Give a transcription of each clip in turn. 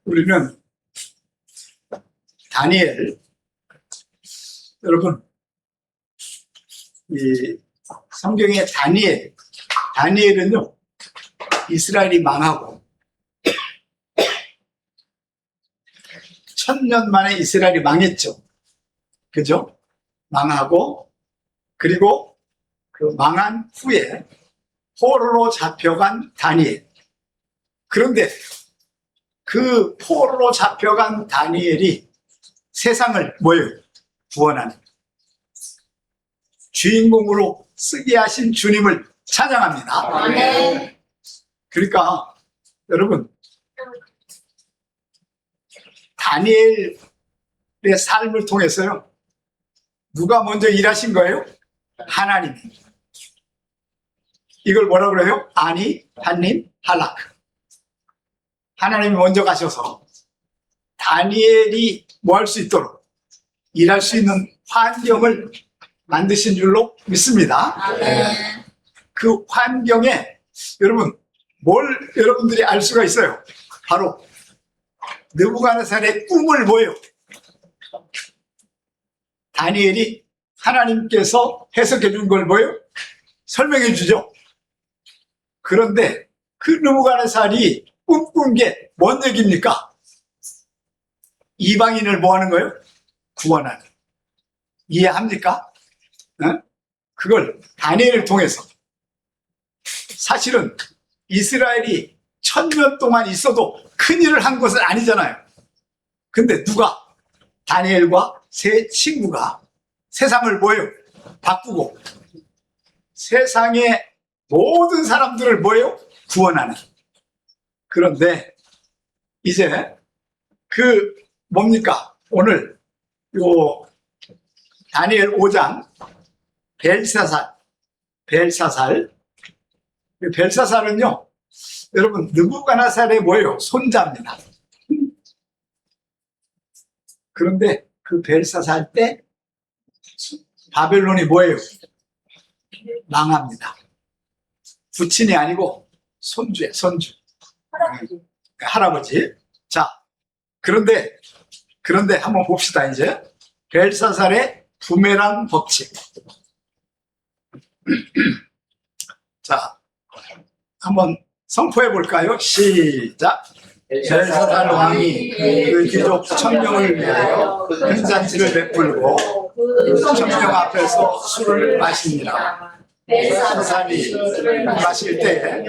우리는 다니엘, 여러분, 이 성경의 다니엘은요, 이스라엘이 망하고 1000년 만에 이스라엘이 망했죠. 그죠? 망하고, 그리고 그 망한 후에 포로로 잡혀간 다니엘. 그런데 그 포로로 잡혀간 다니엘이 세상을 구원하는 주인공으로 쓰게 하신 주님을 찬양합니다. 네. 그러니까 여러분, 다니엘의 삶을 통해서요, 누가 먼저 일하신 거예요? 하나님이. 이걸 뭐라고 그래요? 아니, 한님, 할라크. 하나님이 먼저 가셔서 다니엘이 뭐 할 수 있도록 일할 수 있는 환경을 만드신 줄로 믿습니다. 네. 그 환경에 여러분, 뭘 여러분들이 알 수가 있어요? 바로 느부갓네살의 꿈을 다니엘이 하나님께서 해석해 준 걸 설명해 주죠. 그런데 그 느부갓네살이 꿈꾼 게 뭔 얘기입니까? 이방인을 뭐 하는 거예요? 구원하는. 이해합니까? 그걸 다니엘을 통해서. 사실은 이스라엘이 1000년 동안 있어도 큰일을 한 것은 아니잖아요. 근데 누가? 다니엘과 세 친구가 세상을 바꾸고 세상의 모든 사람들을 구원하는. 그런데 이제 뭡니까? 오늘 요 다니엘 5장 벨사살은요, 여러분, 느부갓네살의 손자입니다. 그런데 그 벨사살 때 바벨론이 망합니다. 부친이 아니고 손주예요, 손주. 할아버지. 자, 그런데 한번 봅시다, 이제. 벨사살의 부메랑 법칙. 자, 한번 선포해 볼까요? 시작. 벨사살 왕이 그 귀족 1000명을 위하여 큰 잔치를 베풀고 그 1000명 앞에서 술을 마시니라. 벨사살이 마실 때에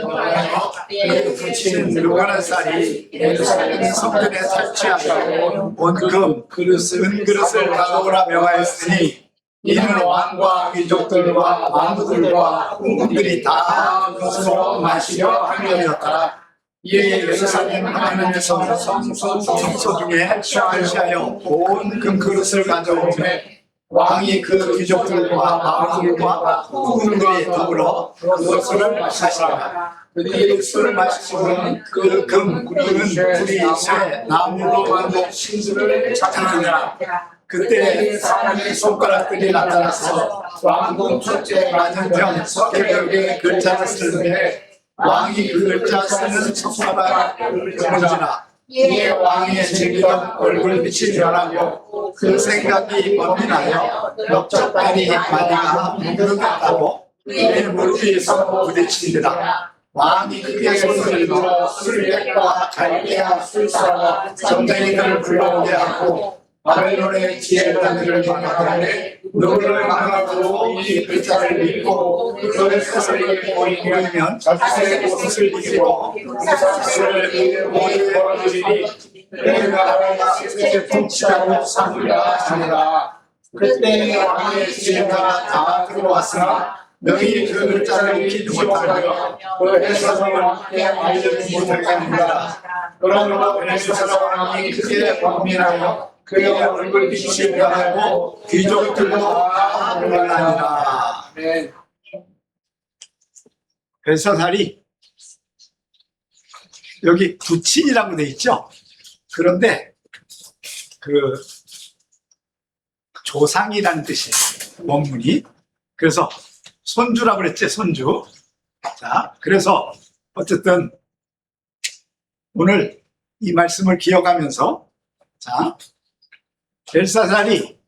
그 부친 느부갓네살이 예루살렘 성전에 탈취하여 원금 은그릇을 가져오라 명하였으니 이는 왕과 귀족들과 왕들과 궁들이 다 그것으로 마시려 함이었더라. 이에 예루살렘 하나님께서 성소 중에 취하여 온 금그릇을 가져오매 왕이 그 귀족들과 왕들과 궁들이 더불어 그것을 마시니라. 그들이 술을 마시고는 그 금, 은, 불이, 쇠, 나무로 만든 신들을 찾아내니라. 그때 사람의 손가락들이 나타나서 왕궁 첫째 맞은편 서계벽에 글자를 쓰는데 왕이 그 글자 쓰는 손가락을 보는지라. 이에 왕의 즐기던 얼굴빛이 변하고 그 생각이 번민하여 넓적다리 마디가 뭉그러졌다고 그의 무릎이 서로 부딪히니라. 왕이 크게 손을 들어 술객과 갈대아 술사와 점쟁이들을 불러오게 하고 바벨론의 지혜자들을 망하되 너를 망하고 이 글자를 읽고 그의 스스로에게 보이면 자신의 옷을 입고 그의 모두 벌어지니 그 나라가 세계 통치하고 삼으라 하니라. 그때 왕의 지혜가 다 들어왔으나 너희 그 글자를 읽지 못하며 그 해석을 함께 알려주지 못하게 합니다. 그러므로 벨사살 왕이 크게 번민하여 그의 얼굴빛이 변하고 귀족들도 다 놀라니라. 벨사살이 여기 부친이라고 돼 있죠. 그런데 그 조상이라는 뜻이에요, 원문이. 그래서 손주라고 그랬지, 손주. 자, 그래서 어쨌든 오늘 이 말씀을 기억하면서, 자, 벨사살이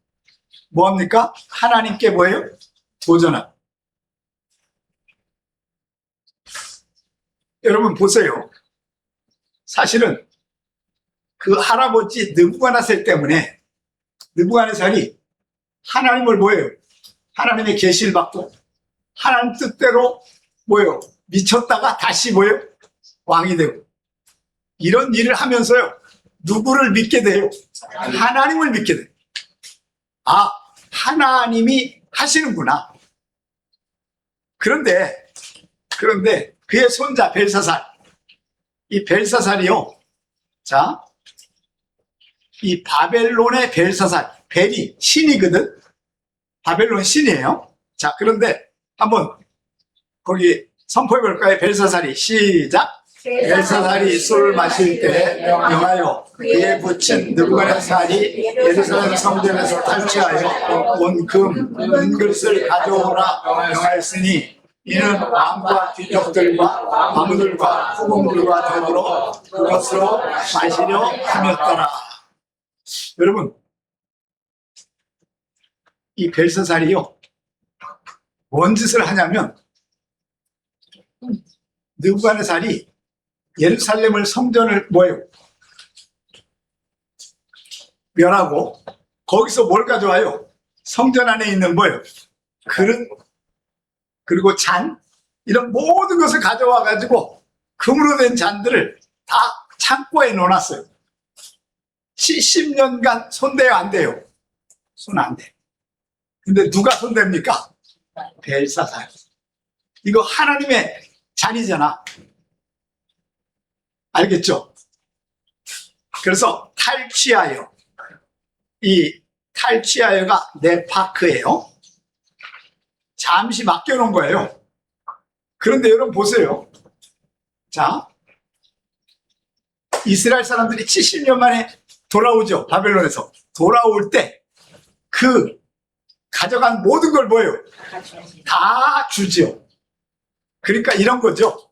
뭐합니까? 하나님께 뭐예요? 도전함. 여러분 보세요. 사실은 그 할아버지 느부갓네살 때문에 느부갓네살이 하나님을 뭐예요? 하나님의 계시를 받고 하나님 뜻대로 뭐예요? 미쳤다가 다시 뭐예요? 왕이 되고 이런 일을 하면서요. 누구를 믿게 돼요? 하나님을 믿게 돼요. 아, 하나님이 하시는구나. 그런데 그의 손자 벨사살, 이 벨사살이요. 자, 이 바벨론의 벨사살, 벨이 신이거든. 바벨론 신이에요. 자, 그런데 한번 거기 선포해 볼까요? 벨사살이 시작. 벨사살이 술을 마실 때 명하여 그의 부친 느부갓네살이 예루살렘 성전에서 탈취하여 온 금, 은글을 가져오라 명하였으니 이는 왕과 귀족들과 과부들과 후궁들과 더불어 그것으로 마시려 함이었더라. 여러분, 이 벨사살이요 뭔 짓을 하냐면 느부갓네살이 예루살렘을 성전을 뭐예요? 멸하고 거기서 뭘 가져와요? 성전 안에 있는 뭐예요? 그릇 그리고 잔 이런 모든 것을 가져와 가지고 금으로 된 잔들을 다 창고에 넣어놨어요. 70년간 손대야 안 돼요. 손 안 돼. 근데 누가 손댑니까? 벨사살. 이거 하나님의 잔이잖아. 알겠죠? 그래서 탈취하여, 이 탈취하여가 네파크예요. 잠시 맡겨놓은 거예요. 그런데 여러분 보세요. 자, 이스라엘 사람들이 70년 만에 돌아오죠. 바벨론에서. 돌아올 때 그 가져간 모든 걸 뭐예요? 다 주지요. 그러니까 이런 거죠.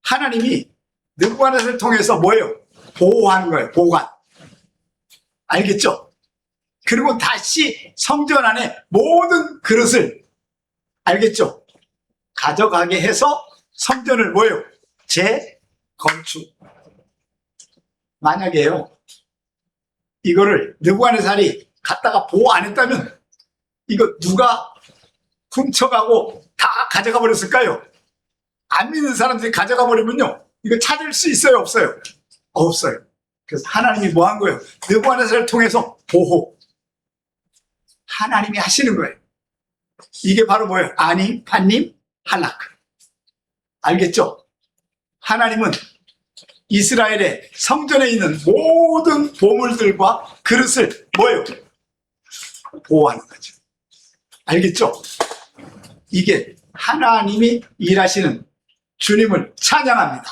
하나님이 느부갓네살을 통해서 뭐예요? 보호하는 거예요. 보관. 알겠죠? 그리고 다시 성전 안에 모든 그릇을 알겠죠? 가져가게 해서 성전을 뭐예요? 재건축. 만약에요 이거를 느부갓네살이 갖다가 보호 안 했다면 이거 누가 훔쳐가고 다 가져가 버렸을까요? 안 믿는 사람들이 가져가 버리면요 이거 찾을 수 있어요? 없어요? 없어요. 그래서 하나님이 뭐 한 거예요? 느부갓네살을 통해서 보호. 하나님이 하시는 거예요. 이게 바로 뭐예요? 아님, 판님, 할라크. 알겠죠? 하나님은 이스라엘의 성전에 있는 모든 보물들과 그릇을 뭐예요? 보호하는 거죠. 알겠죠? 이게 하나님이 일하시는 주님을 찬양합니다.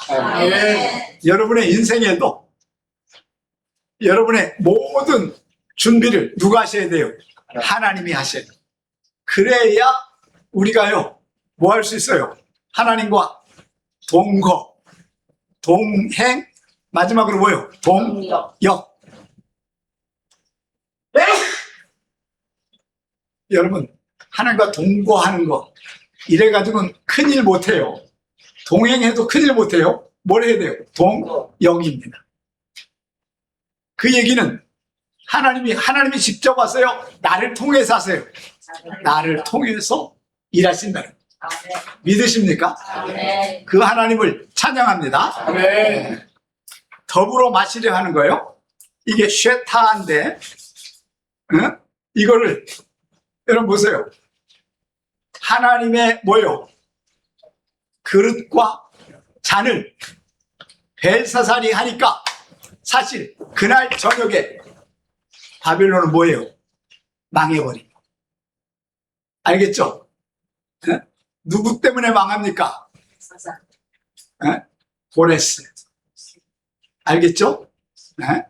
네. 여러분의 인생에도 여러분의 모든 준비를 누가 하셔야 돼요? 하나님이 하셔야 돼요. 그래야 우리가요 뭐 할 수 있어요? 하나님과 동거, 동행, 마지막으로 뭐예요? 동역. 네? 여러분 하나님과 동거하는 거 이래가지고는 큰일 못해요. 동행해도 큰일 못해요. 뭘 해야 돼요? 동역입니다. 그 얘기는 하나님이 직접 왔어요. 나를 통해서 하세요. 나를 통해서 일하신다는 믿으십니까? 그 하나님을 찬양합니다. 더불어 마시려 하는 거예요. 이게 쉐타인데 이거를 여러분 보세요. 하나님의 뭐요? 그릇과 잔을 벨사살이 하니까 사실 그날 저녁에 바빌론은 뭐예요? 망해버린 거. 알겠죠? 누구 때문에 망합니까? 고레스. 알겠죠?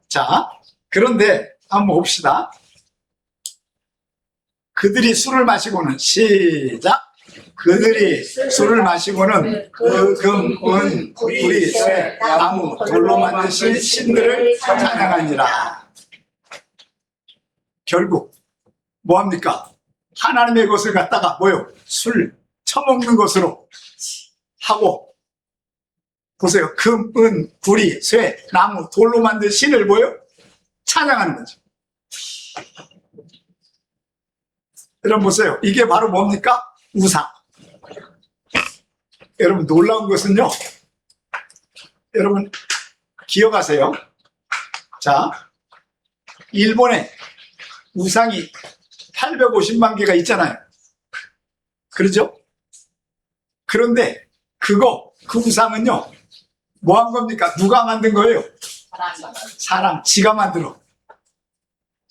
자, 그런데 한번 봅시다. 그들이 술을 마시고는 시작. 그들이 술을 마시고는 그 금, 은, 구리, 쇠, 나무, 돌로 만드신 신들을 찬양하니라. 결국 뭐합니까? 하나님의 것을 갖다가 뭐요? 술 처먹는 것으로 하고, 보세요. 금, 은, 구리, 쇠, 나무, 돌로 만든 신을 뭐요? 찬양하는 거죠. 여러분 보세요. 이게 바로 뭡니까? 우상. 여러분 놀라운 것은요, 여러분 기억하세요. 자, 일본에 우상이 850만 개가 있잖아요. 그러죠? 그런데 그 우상은요, 뭐 한 겁니까? 누가 만든 거예요? 사람, 지가 만들어.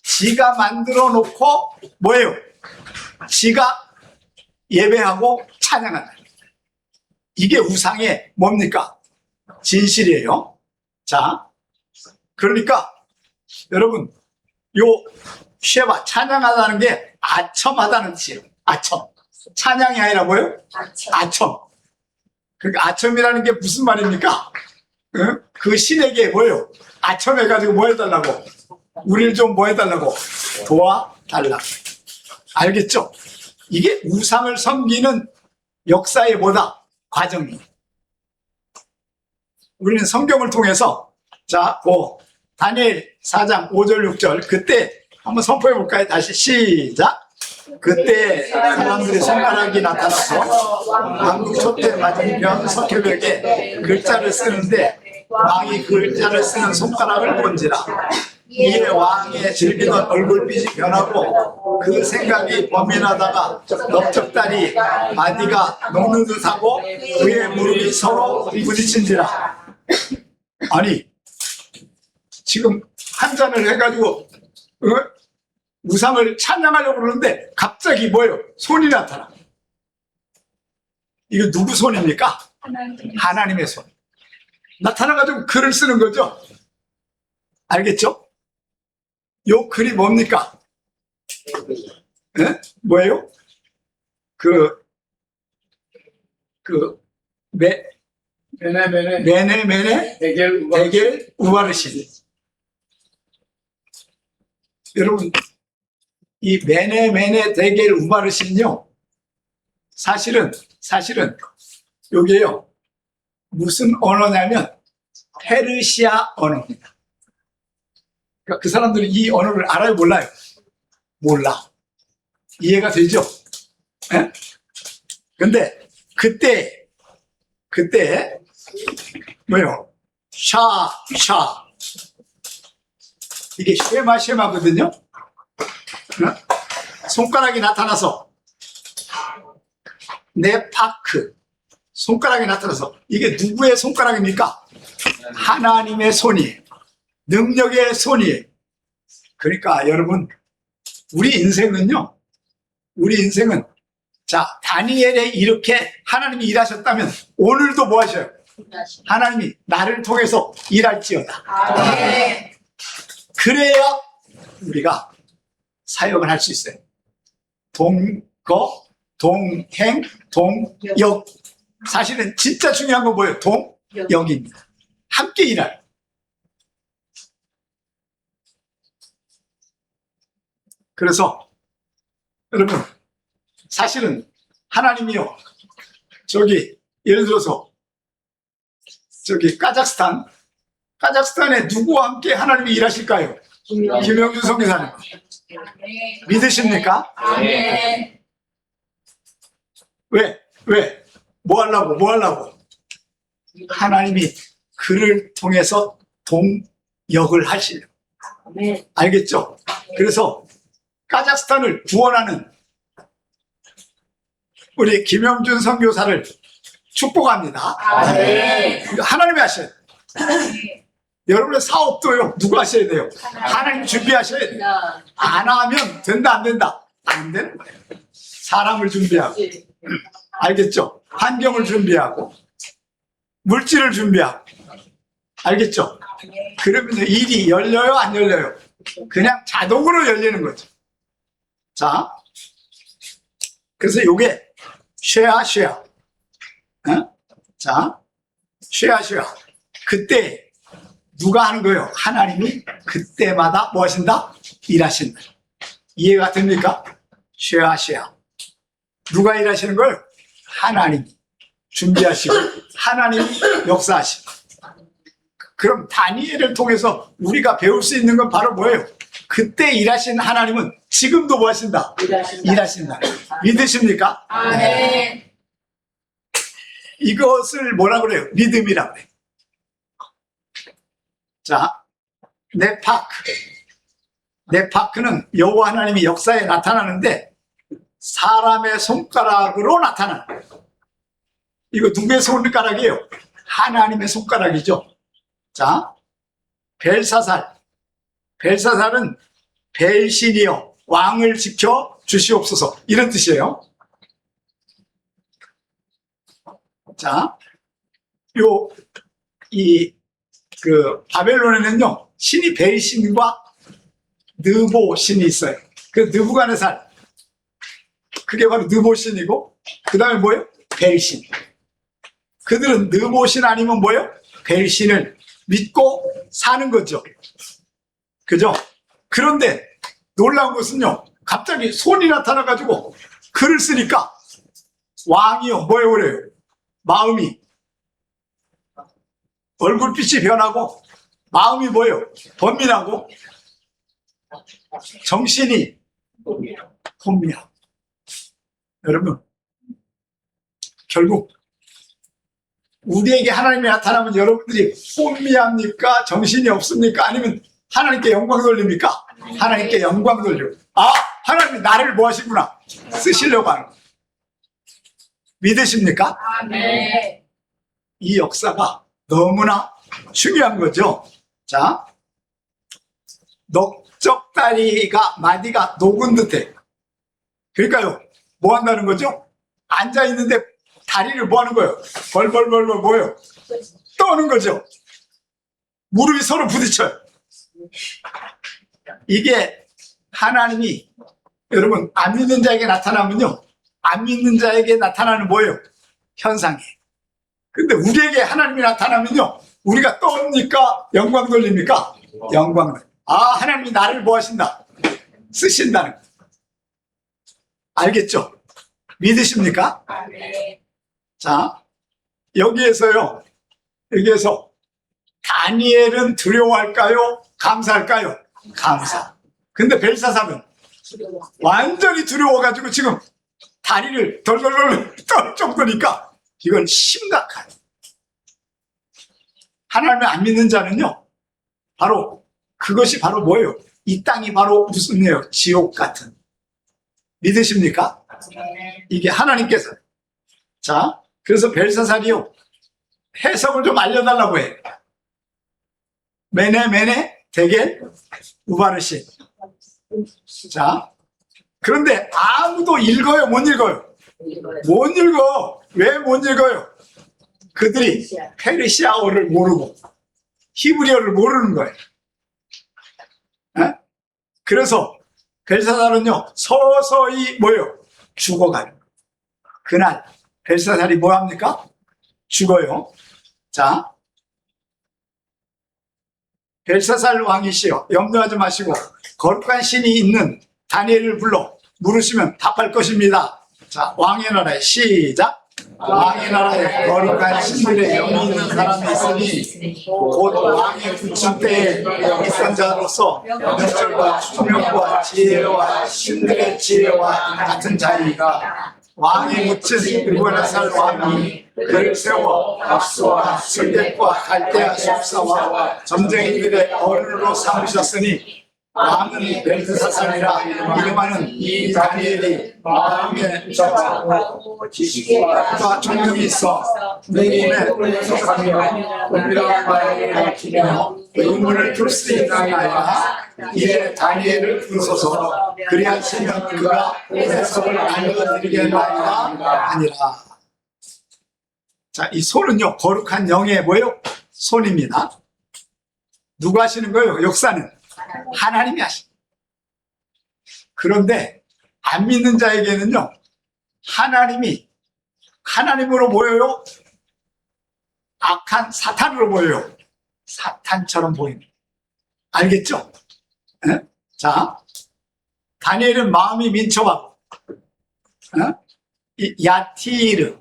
지가 만들어 놓고 뭐예요? 지가 예배하고 찬양한다. 이게 우상의 뭡니까? 진실이에요. 자, 그러니까 여러분, 요 쉐바 찬양하다는 게 아첨하다는 뜻이에요. 아첨. 찬양이 아니라 뭐예요? 아첨. 그러니까 아첨이라는 게 무슨 말입니까? 응? 그 신에게 뭐예요? 아첨해가지고 뭐 해달라고? 우리를 좀 뭐 해달라고? 도와달라고. 알겠죠? 이게 우상을 섬기는 역사의 뭐다? 과정이에요. 우리는 성경을 통해서 자, 다니엘 4장 5절 6절 그때 한번 선포해 볼까요? 다시 시작. 그때 사람들의 손가락이 나타나서 왕국 솥에 맞은편 석회벽에 글자를 쓰는데 왕이 그 글자를 쓰는 손가락을 본지라. 이에 왕의 즐기던 얼굴빛이 변하고 그 생각이 범인하다가 넓적다리 마디가 녹는 듯하고 그의 무릎이 서로 부딪힌지라. 아니 지금 한 잔을 해가지고 우상을 찬양하려고 그러는데 갑자기 뭐예요? 손이 나타나. 이거 누구 손입니까? 하나님의 손. 나타나가지고 글을 쓰는 거죠. 알겠죠? 요 글이 뭡니까? 네? 뭐예요? 메네 데겔 우바르신. 여러분 이 메네 데겔 우바르신요 사실은 요게요 무슨 언어냐면 페르시아 언어입니다. 그러니까 그 사람들은 이 언어를 알아요, 몰라요? 몰라. 이해가 되죠? 예? 근데 그때 뭐요? 샤 이게 쉐마거든요. 손가락이 나타나서 네파크 손가락이 나타나서 이게 누구의 손가락입니까? 하나님의 손이에요. 능력의 손이에요. 그러니까 여러분 우리 인생은 자 다니엘에 이렇게 하나님이 일하셨다면 오늘도 뭐 하셔요? 하나님이 나를 통해서 일할지어다. 그래야 우리가 사역을 할 수 있어요. 동거, 동행, 동역. 사실은 진짜 중요한 건 뭐예요? 동역입니다. 함께 일할. 그래서 여러분 사실은 하나님이요 예를 들어서 카자흐스탄에 누구와 함께 하나님이 일하실까요? 김영준 선교사님 믿으십니까? 왜? 뭐 하려고? 하나님이 그를 통해서 동역을 하시려고. 알겠죠? 그래서 카자흐스탄을 구원하는 우리 김영준 선교사를 축복합니다. 하나님이 하셔야 돼요. 여러분의 사업도요 누가 하셔야 돼요? 하나님 준비하셔야 돼요. 안 하면 된다 안 된다? 안 되는 거예요. 사람을 준비하고 알겠죠? 환경을 준비하고 물질을 준비하고 알겠죠? 그러면 일이 열려요 안 열려요? 그냥 자동으로 열리는 거죠. 자, 그래서 요게 쉐아 쉐아. 어? 자, 쉐아 쉐아. 그때 누가 하는 거예요? 하나님이 그때마다 뭐 하신다? 일하신다. 이해가 됩니까? 쉐아 쉐아. 누가 일하시는 거예요? 하나님이 준비하시고 하나님이 역사하시고. 그럼 다니엘을 통해서 우리가 배울 수 있는 건 바로 뭐예요? 그때 일하신 하나님은 지금도 뭐 하신다? 일하신다. 믿으십니까? 네. 이것을 뭐라 그래요? 믿음이라고 그래요. 자, 네파크는 여호와 하나님이 역사에 나타나는데 사람의 손가락으로 나타나는 거예요. 이거 누구의 손가락이에요? 하나님의 손가락이죠. 자, 벨사살은 벨신이여 왕을 지켜 주시옵소서 이런 뜻이에요. 자, 바벨론에는요 신이 벨신과 느보 신이 있어요. 그 느부갓네살 그게 바로 느보 신이고 그 다음에 뭐예요? 벨신. 그들은 느보 신 아니면 뭐예요? 벨신을 믿고 사는 거죠. 그죠? 그런데 놀라운 것은요, 갑자기 손이 나타나가지고 글을 쓰니까 왕이요, 뭐예요, 그래요? 마음이, 얼굴빛이 변하고, 마음이 뭐예요? 번민하고, 정신이 혼미하고. 여러분, 결국 우리에게 하나님이 나타나면 여러분들이 혼미합니까? 정신이 없습니까? 아니면 하나님께 영광 돌립니까? 하나님께 영광 돌려. 아, 하나님이 나를 뭐 하시구나. 쓰시려고 하는. 믿으십니까? 네. 이 역사가 너무나 중요한 거죠. 자, 넓적다리가 마디가 녹은 듯해. 그러니까요, 뭐 한다는 거죠? 앉아 있는데 다리를 뭐 하는 거예요? 벌벌벌벌 뭐예요? 떠는 거죠. 무릎이 서로 부딪혀요. 이게 하나님이 여러분 안 믿는 자에게 나타나면요, 안 믿는 자에게 나타나는 뭐예요? 현상이에요. 근데 우리에게 하나님이 나타나면요, 우리가 떠옵니까? 영광 돌립니까? 영광 돌립니다. 아, 하나님이 나를 뭐 하신다? 쓰신다는 거. 알겠죠? 믿으십니까? 네. 자, 여기에서 다니엘은 두려워할까요? 감사할까요? 감사. 근데 벨사살은 완전히 두려워가지고 지금 다리를 덜덜덜 떨 정도니까 이건 심각한. 하나님을 안 믿는 자는요, 바로 그것이 바로 뭐예요? 이 땅이 바로 무슨 일이에요? 지옥 같은. 믿으십니까? 네. 이게 하나님께서. 자, 그래서 벨사살이요, 해석을 좀 알려달라고 해. 메네 데겔 우바르신. 자, 그런데 아무도 읽어요, 못 읽어요? 못 읽어. 왜 못 읽어요? 그들이 페르시아어를 모르고 히브리어를 모르는 거예요. 에? 그래서 벨사살은요 서서히 뭐예요? 죽어가요. 그날 벨사살이 뭐 합니까? 죽어요. 자, 벨사살 왕이시여, 염려하지 마시고 거룩한 신이 있는 다니엘을 불러 물으시면 답할 것입니다. 자, 왕의 나라에 시작. 왕의 나라에 거룩한 신들의 영이 있는 사람이 있으니 곧 왕의 부침 때에 있던 자로서 명철과 총명과 지혜와 신들의 지혜와 같은 자이가 왕이 묻힌 느부갓네살 왕이 그를 세워 박수와 술객과 갈대아 숲사와 점쟁이들의 어른으로 삼으셨으니 왕은 벨드사살이라 이름하는 이 다니엘이 마음에 정하고 지식과 총명이 있어 내 몸에 속하며 은밀한 바에 가르치며 의문을 풀 수 있는 나이가 이제 다니엘을 부르소서 그리하시면 그가 해석을 알려드리겠나이다 아니라. 자, 이 손은요 거룩한 영의 뭐예요? 손입니다. 누가 하시는 거예요? 역사는 하나님이 하십니다. 그런데 안 믿는 자에게는요, 하나님이 하나님으로 보여요? 악한 사탄으로 보여요? 사탄처럼 보입니다. 알겠죠? 예? 자, 다니엘은 마음이 민첩하고, 이 야티르,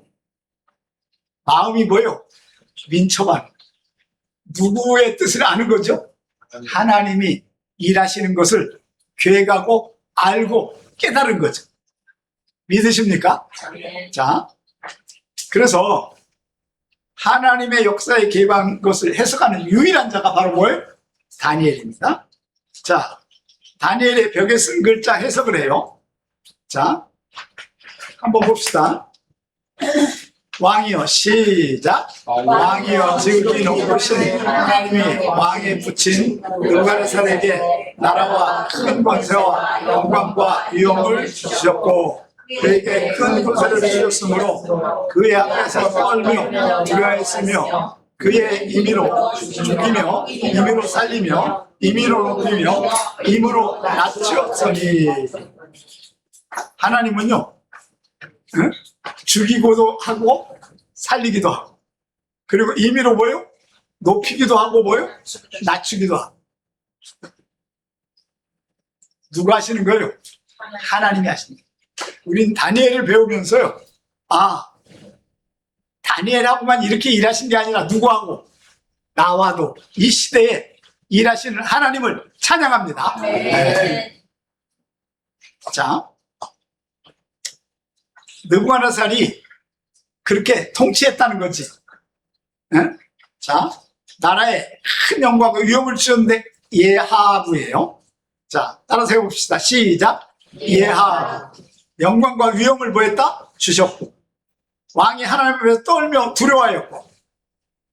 마음이 뭐요? 민첩한. 누구의 뜻을 아는 거죠? 하나님이 일하시는 것을 괴가고 알고 깨달은 거죠. 믿으십니까? 자, 그래서 하나님의 역사에 개입한 것을 해석하는 유일한 자가 바로 뭐예요? 다니엘입니다. 자, 다니엘의 벽에 쓴 글자 해석을 해요. 자, 한번 봅시다. 왕이여, 시작. 왕이여, 즉이 높으신 하나님이 왕에 붙인 느부갓네살에게 나라와 큰 권세와 영광과 위엄을 주셨고 그에게 큰 권세를 주셨으므로 그의 앞에서 떨며 두려워했으며 그의 임의로 죽이며 임의로 살리며 임의로 높이며 임의로 낮추었으니. 하나님은요, 응? 죽이고도 하고 살리기도 하고, 그리고 임의로 뭐요? 높이기도 하고 뭐요? 낮추기도 하고. 누가 하시는 거예요? 하나님이 하시는 거예요. 우린 다니엘을 배우면서요, 아, 다니엘하고만 이렇게 일하신 게 아니라 누구하고? 나와도 이 시대에 일하시는 하나님을 찬양합니다. 네. 자, 느부갓네살이 그렇게 통치했다는 거지. 네? 자, 나라에 큰 영광과 위엄을 주셨는데 예하브예요. 자, 따라서 해봅시다. 시작. 예하브. 영광과 위엄을 뭐 했다? 주셨고 왕이 하나님 앞에서 떨며 두려워하였고.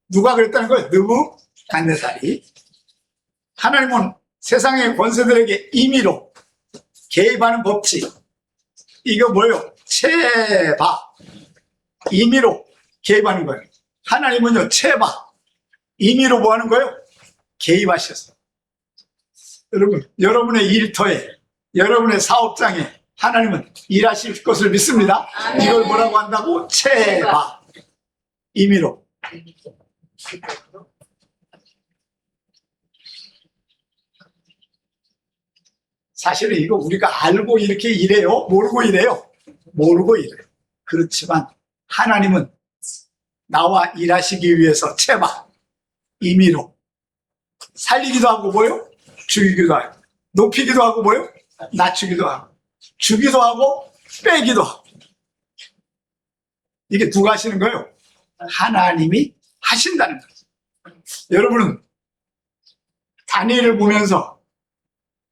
누가 그랬다는 거예요? 느부갓네살이. 하나님은 세상의 권세들에게 임의로 개입하는 법칙, 이거 뭐예요? 체바, 임의로 개입하는 거예요. 하나님은요, 체바, 임의로 뭐 하는 거예요? 개입하셨어요. 여러분, 여러분의 일터에, 여러분의 사업장에 하나님은 일하실 것을 믿습니다. 이걸 뭐라고 한다고? 체바, 임의로. 사실은 이거 우리가 알고 이렇게 일해요? 모르고 일해요? 모르고 일해요. 그렇지만 하나님은 나와 일하시기 위해서 체바, 임의로 살리기도 하고 뭐요? 죽이기도 하고, 높이기도 하고 뭐요? 낮추기도 하고, 주기도 하고 빼기도 하고. 이게 누가 하시는 거예요? 하나님이 하신다는 거죠. 여러분은 다니엘을 보면서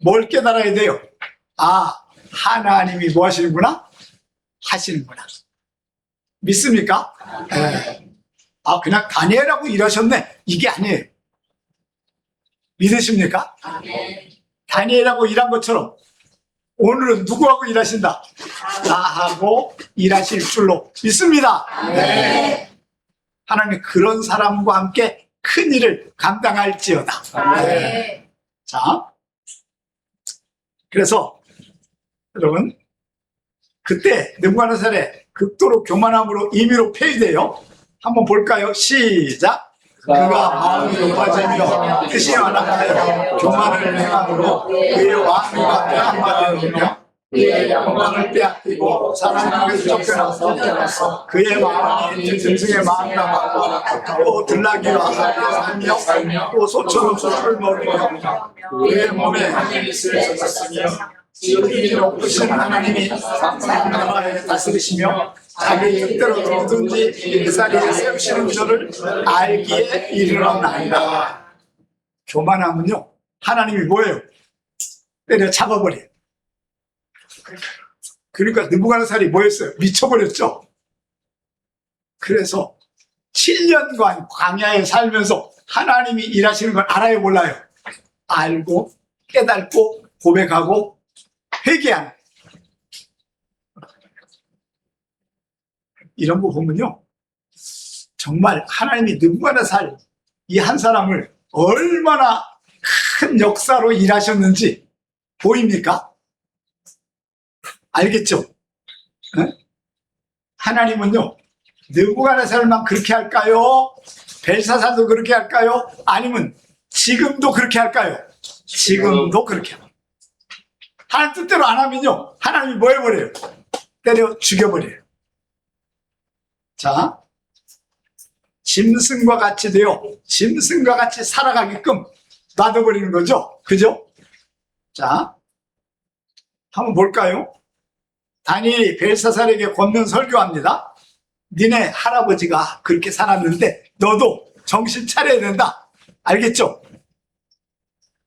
뭘 깨달아야 돼요? 아, 하나님이 뭐 하시는구나? 하시는구나. 믿습니까? 네. 아, 그냥 다니엘하고 일하셨네. 이게 아니에요. 믿으십니까? 다니엘하고 일한 것처럼 오늘은 누구하고 일하신다? 나하고 일하실 줄로 믿습니다. 네. 하나님이 그런 사람과 함께 큰 일을 감당할지어다. 네. 자, 그래서 여러분, 그때 느부갓네살의 극도로 교만함으로 임의로 폐위돼요. 한번 볼까요? 시작. 그가 마음이 높아지며 뜻이 완악하여 교만을 행함으로 그의 왕위가 빼앗겨버리며 그의 영광을 빼앗기고 사람에게서 쫓겨나서 그의 마음이 짐승의 마음과 같고 또 들나귀와 함께 살며 또 소처럼 소를 먹으며 그의 몸에 하늘이 있으며 지극히 높으신 하나님이 나라에 다스리시며 자기 뜻대로 누구든지 일자리에 세우시는 줄을 알기에 이르렀나이다. 교만함은요, 하나님이 뭐예요? 때려 잡아버려요. 그러니까 느부갓네살이 뭐였어요? 미쳐버렸죠. 그래서 7년간 광야에 살면서 하나님이 일하시는 걸 알아요, 몰라요? 알고 깨닫고 고백하고 회개하는, 이런 거 보면요, 정말 하나님이 느부갓네살 이 한 사람을 얼마나 큰 역사로 일하셨는지 보입니까? 알겠죠? 네? 하나님은요, 느부갓네살만 그렇게 할까요? 벨사살도 그렇게 할까요? 아니면 지금도 그렇게 할까요? 지금도 그렇게 합니다. 하나님 뜻대로 안 하면요, 하나님이 뭐 해버려요? 때려 죽여버려요. 자, 짐승과 같이 되어 짐승과 같이 살아가게끔 놔둬버리는 거죠. 그죠? 자, 한번 볼까요? 다니엘이 벨사살에게 권면 설교합니다. 니네 할아버지가 그렇게 살았는데 너도 정신 차려야 된다. 알겠죠?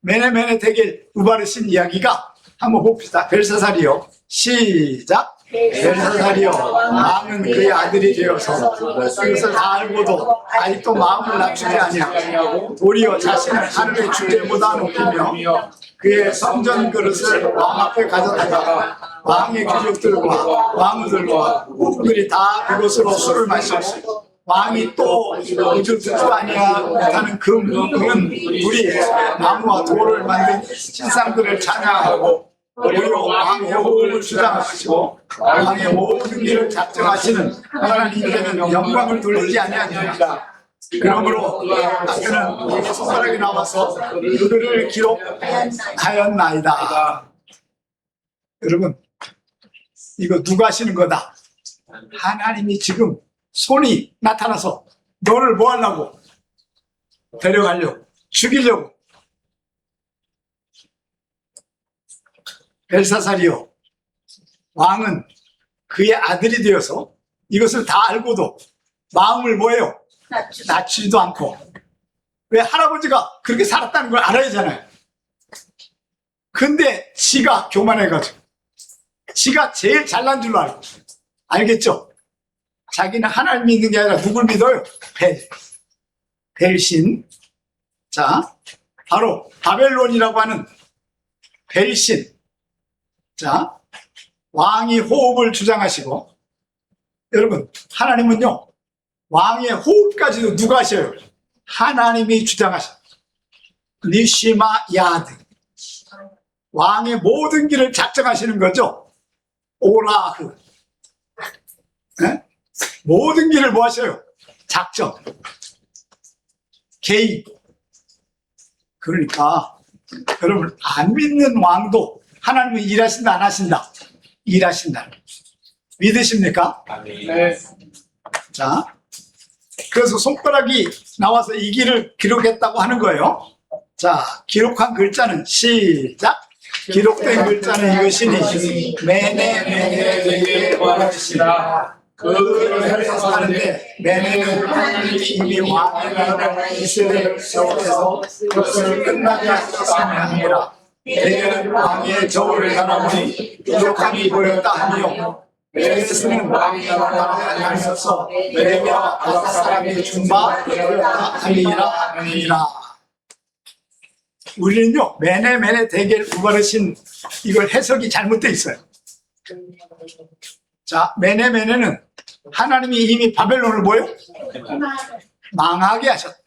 메네메네 대겔 우바르신 이야기가 한번 봅시다. 벨사살이요. 시작. 벨사살이요. 왕은 그의 아들이 되어서 그것을 다 알고도 아직도 마음을 낮추지 아니하고 도리어 자신을 하늘의 주제보다 높이며 그의 성전 그릇을 왕 앞에 가져다가 왕의 귀족들과 왕들과 후들이 다 그곳으로 술을 마시고 왕이 또 우주 아니야 못하는 금은 불이 나무와 돌을 만든 신상들을 찬양하고 오히려 왕의 호흡을 주장하시고 왕의 모든 일을 작정하시는 하나님께는 영광을 돌리지 아니하니라. 그러므로 그는 이 손가락이 나와서 그들을 기록하였나이다. 여러분, 이거 누가 하시는 거다? 하나님이 지금 손이 나타나서 너를 뭐 하려고? 데려가려고, 죽이려고. 벨사살이요, 왕은 그의 아들이 되어서 이것을 다 알고도 마음을 뭐해요? 낮추지도 않고. 왜? 할아버지가 그렇게 살았다는 걸 알아야잖아요. 근데 지가 교만해가지고 지가 제일 잘난 줄로 알고, 알겠죠? 자기는 하나님 믿는 게 아니라 누굴 믿어요? 벨신. 자, 바로 바벨론이라고 하는 벨신. 자, 왕이 호흡을 주장하시고, 여러분, 하나님은요, 왕의 호흡까지도 누가 하셔요? 하나님이 주장하셔요. 니시마 야드. 왕의 모든 길을 작정하시는 거죠. 오라흐. 네? 모든 길을 뭐 하셔요? 작정. 개입. 그러니까 여러분, 안 믿는 왕도 하나님은 일하신다 안 하신다? 일하신다. 믿으십니까? 네. 자, 그래서 손가락이 나와서 이 길을 기록했다고 하는 거예요. 자, 기록한 글자는 시작. 기록된 글자는 이것이니 메네 되게 구하시라. 그들을 해서 하는데 메네는 하나님이 이미 왕의 나라를 이스라엘을 세워서 그것을 끝나게 하셨습니다. 메네는 왕의 저울을 달아보니 부족함이 보였다 하며 메네스는 왕의 나라에 가셔서 메네와 아삭 사람이 준바 되었다 하니라. 우리는요, 메네 대겔 우바르신 이걸 해석이 잘못되어 있어요. 자, 메네는 하나님이 이미 바벨론을 뭐요? 망하게 하셨다.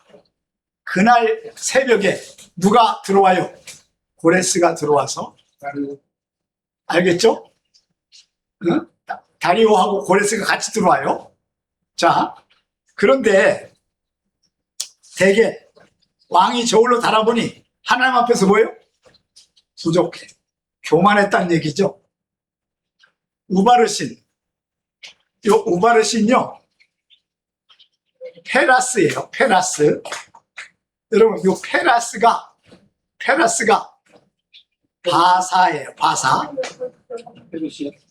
그날 새벽에 누가 들어와요? 고레스가 들어와서, 알겠죠? 응? 다리오하고 고레스가 같이 들어와요. 자, 그런데 대개 왕이 저울로 달아보니 하나님 앞에서 뭐예요? 부족해. 교만했다는 얘기죠. 우바르신. 요 우바르신요, 페라스예요. 페라스. 여러분, 요 페라스가 바사예요. 바사.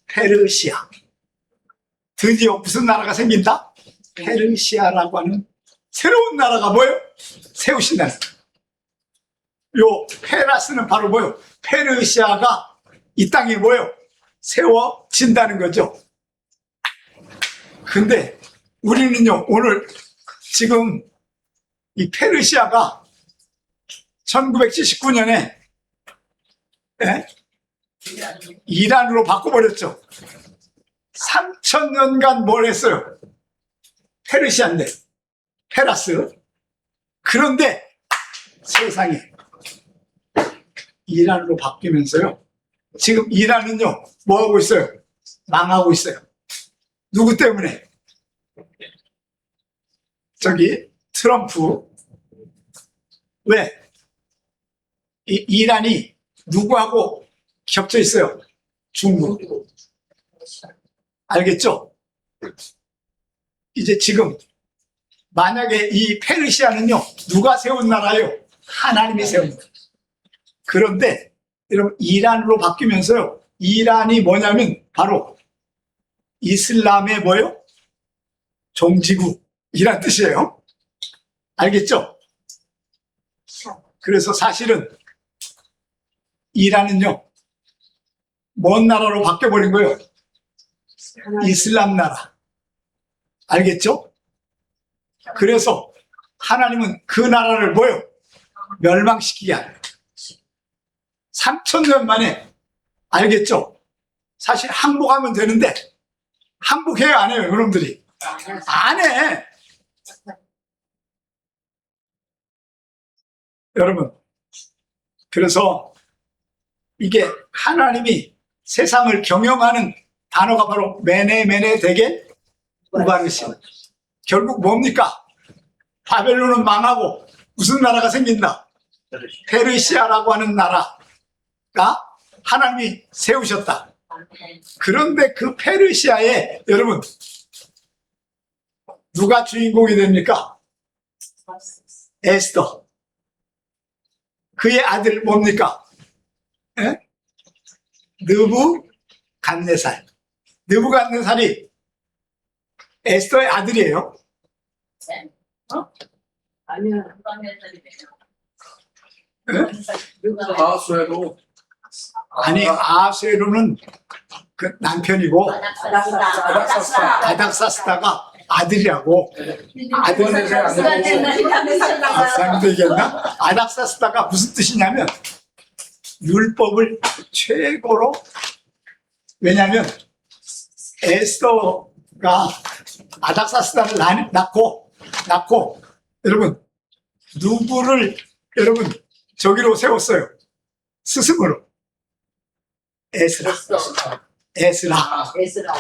페르시아. 드디어 무슨 나라가 생긴다? 페르시아라고 하는 새로운 나라가 뭐예요? 세우신다는. 요 페라스는 바로 뭐예요? 페르시아가 이 땅에 뭐예요? 세워진다는 거죠. 근데 우리는요, 오늘 지금 이 페르시아가 1979년에 이란으로 바꿔버렸죠. 3000년간 뭘 했어요? 페르시아인데, 페라스. 그런데 세상에 이란으로 바뀌면서요, 지금 이란은요, 뭐 하고 있어요? 망하고 있어요. 누구 때문에? 트럼프. 왜? 이란이 누구하고 겹쳐 있어요? 중국. 알겠죠? 이제 지금 만약에 이 페르시아는요, 누가 세운 나라예요? 하나님이 세운 나라. 그런데 여러분, 이란으로 바뀌면서요, 이란이 뭐냐면 바로 이슬람의 뭐예요? 종지국이란 뜻이에요. 알겠죠? 그래서 사실은 이란은요, 먼 나라로 바뀌어버린 거예요. 이슬람 나라. 알겠죠? 그래서 하나님은 그 나라를 뭐예요? 멸망시키게 하는 3,000년 만에. 알겠죠? 사실 항복하면 되는데 항복해요, 안 해요, 여러분들이? 안 해. 여러분, 그래서 이게 하나님이 세상을 경영하는 단어가 바로 메네 되게 우바르신. 결국 뭡니까? 바벨론은 망하고 무슨 나라가 생긴다? 페르시아라고 하는 나라가 하나님이 세우셨다. 그런데 그 페르시아에 여러분 누가 주인공이 됩니까? 에스더. 그의 아들 뭡니까? 느부갓네살. 느부갓네살이 에스더의 아들이에요. 아니야. 아수에도 아니, 아수에로는 그 남편이고 아닥사스다가 아들이라고. 아삭도 얘기했나? 아닥사스다가 무슨 뜻이냐면 율법을 최고로. 왜냐하면 에스더가 아닥사스다를 낳고 여러분 누구를 여러분 저기로 세웠어요? 스승으로.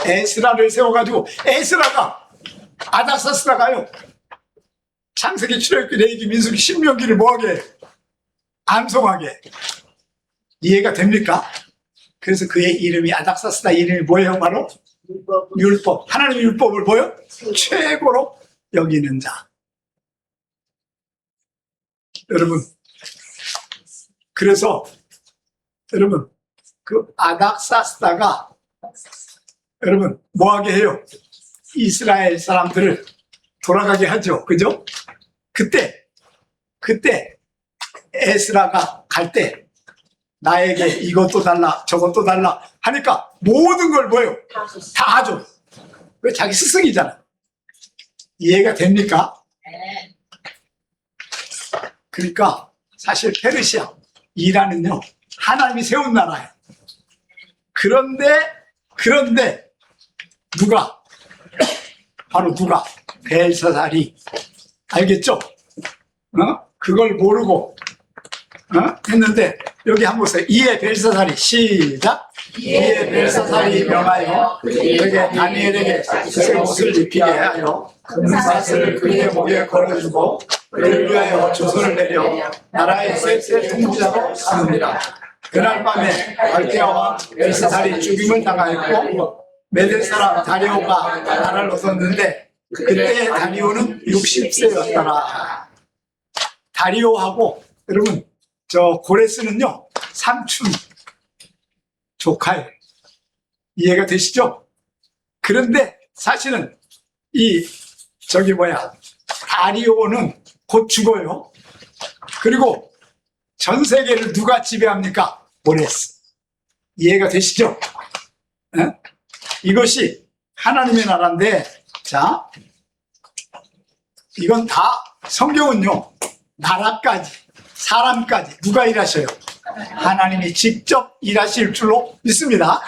에스라를 세워가지고 에스라가 아닥사스다가요 창세기, 출애굽기, 레위기, 민수기, 신명기를 뭐하게 해요? 암송하게. 이해가 됩니까? 그래서 그의 이름이 아닥사스다 이름이 뭐예요? 바로 율법. 하나님의 율법을 뭐예요? 최고로 여기는 자. 여러분, 그래서 여러분 그 아닥사스다가 여러분 뭐하게 해요? 이스라엘 사람들을 돌아가게 하죠. 그죠? 그때 에스라가 갈 때 나에게 이것도 달라 저것도 달라 하니까 모든 걸 뭐예요? 다 하죠. 왜? 자기 스승이잖아. 이해가 됩니까? 그러니까 사실 페르시아, 이란은요 하나님이 세운 나라예요. 그런데 누가? 바로 누가? 벨사살이. 알겠죠? 그걸 모르고 했는데 여기 한번 보세요. 이에 벨사살이. 시작. 이에 벨사살이 명하여 그에게 다니엘에게 새 옷을 입히게 하여 금사슬을 그의 목에 걸어주고 그를 위하여 조서를 내려 나라의 셋째 통치자로 삼으니라. 그날 밤에 갈대아 왕 벨사살이 죽임을 당하였고 메대 사람 다리오가 나라를 얻었는데 그때 다리오는 60세였더라. 다리오하고 여러분 저 고레스는요 삼촌 조카예요. 이해가 되시죠? 그런데 사실은 다리오는 곧 죽어요. 그리고 전 세계를 누가 지배합니까? 고레스. 이해가 되시죠? 이것이 하나님의 나라인데, 자, 이건 다 성경은요 나라까지 사람까지 누가 일하셔요? 하나님이 직접 일하실 줄로 믿습니다.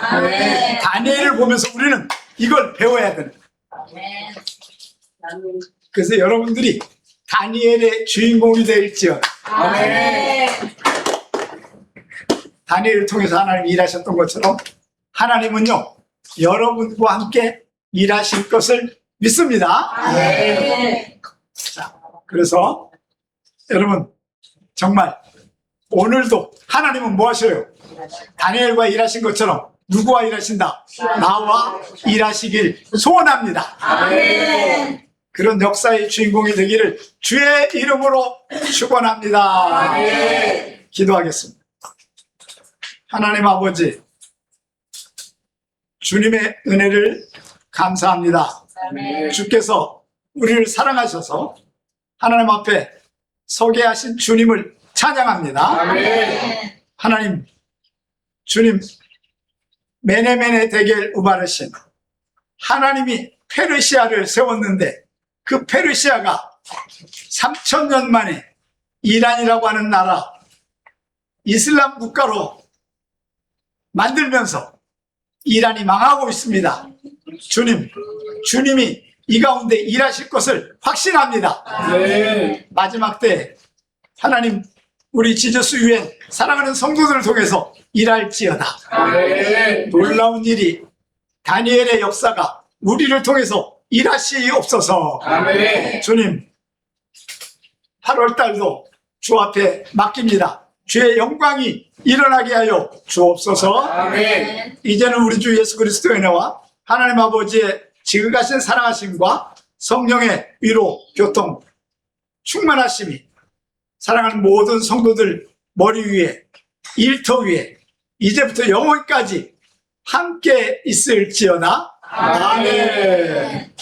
다니엘을 보면서 우리는 이걸 배워야 되는 거예요. 그래서 여러분들이 다니엘의 주인공이 될지어다. 다니엘을 통해서 하나님이 일하셨던 것처럼 하나님은요 여러분과 함께 일하실 것을 믿습니다. 자, 그래서 여러분 정말 오늘도 하나님은 뭐 하셔요? 다니엘과 일하신 것처럼 누구와 일하신다? 나와 일하시길 소원합니다. 아멘. 그런 역사의 주인공이 되기를 주의 이름으로 축원합니다. 아멘. 기도하겠습니다. 하나님 아버지, 주님의 은혜를 감사합니다. 아멘. 주께서 우리를 사랑하셔서 하나님 앞에 서게 하신 주님을 찬양합니다. 아멘. 하나님, 주님, 메네메네 대겔 우바르신 하나님이 페르시아를 세웠는데 그 페르시아가 3000년 만에 이란이라고 하는 나라 이슬람 국가로 만들면서 이란이 망하고 있습니다. 주님, 주님이 이 가운데 일하실 것을 확신합니다. 아멘. 마지막 때 하나님 우리 지저스 유엔 사랑하는 성도들을 통해서 일할지어다. 아멘. 놀라운 일이 다니엘의 역사가 우리를 통해서 일하시옵소서. 아멘. 주님, 8월 달도 주 앞에 맡깁니다. 주의 영광이 일어나게 하여 주옵소서. 아멘. 이제는 우리 주 예수 그리스도의 은혜와 하나님 아버지의 지극하신 사랑하심과 성령의 위로 교통 충만하심이 사랑하는 모든 성도들 머리 위에 일터 위에 이제부터 영원까지 함께 있을지어다. 아멘.